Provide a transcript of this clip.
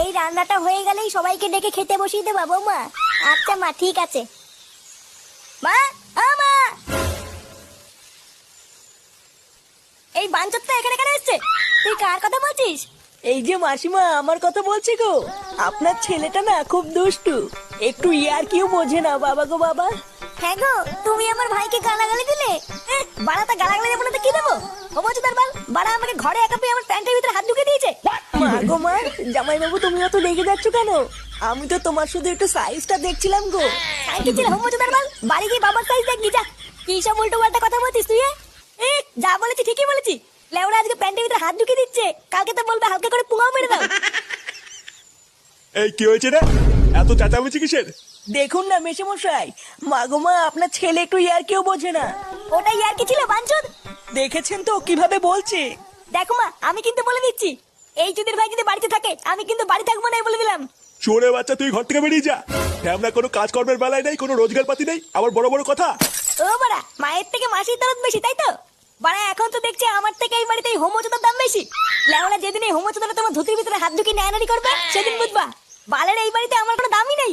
এই রান্নাটা হয়ে গেলেই সবাইকে ডেকে খেতে বসিয়ে দেবা বৌমা। আচ্ছা মা, ঠিক আছে। মা, ও মা, এই বাঞ্চতটা এখানে কেন এসছে? তুই কার কথা বলছিস? এই যে মাসিমা, আমার কথা বলছি গো। আপনার ছেলেটা না খুব দুষ্টু, একটু ইয়ার কিউ বোঝে না বাবা গো বাবা। হ্যাঁ গো, তুমি আমার ভাইকে গালাগালি দিলে। বাড়াটা গালাগালি দেবো না তো কি দেবো? ও বলছো তার বাল, বাড়া আমাকে ঘরে একা পেয়ে আমার প্যান্টের ভিতরে হাত ঢুকে দিয়েছে। মা গো মা, জামাই বাবু তুমি অত রেগে যাচ্ছ কেন? আমি তো তোমার শুধু একটু সাইজটা দেখছিলাম গো। কি ছিল হোম তার বাল? বাড়ি গিয়ে বাবার সাইজ দেখবি যা। কি সব উল্টো পাল্টা কথা বলছিস তুই? যা বলেছি ঠিকই বলেছি। লেওরা আজকে প্যান্টের ভিতরে হাত ঢুকে দিচ্ছে, কালকে তো বলবে হালকা করে পুঙাও মেরে দাও। এই কি হয়েছে রে? এত চেঁচামেচি কিসের? দেখুন না মেশামশাই, মা গো মা, আপনার ছেলে একটু ইয়ার কিউ বোঝে না। ওটাই আর কি ছিল বাঞ্চদ? দেখেছেন তো কিভাবে বলছে। দেখো মা, আমি কিন্তু বলে দিচ্ছি, এই চুদির ভাই যদি বাড়িতে থাকে আমি কিন্তু বাড়ি থাকবো না, বলে দিলাম। চোরে বাচ্চা, তুই ঘর থেকে বেরিয়ে যা। আমরা কোনো কাজকর্মের বেলায় নেই, কোনো রোজগার পাতি নেই, আবার বড় বড় কথা। ও বাড়া, মায়ের থেকে মাসির দরদ বেশি, তাই তো? বাড়া এখন তো দেখছি আমার থেকে এই বাড়িতে হোমোচোদার দাম বেশি। লেওরা যেদিন এই হোমোচোদারা তোমার ধুতির ভিতরে হাত ঢুকিয়ে নেয়ানারি করবে সেদিন বুঝবা বালের এই বাড়িতে আমার কোনো দামই নেই।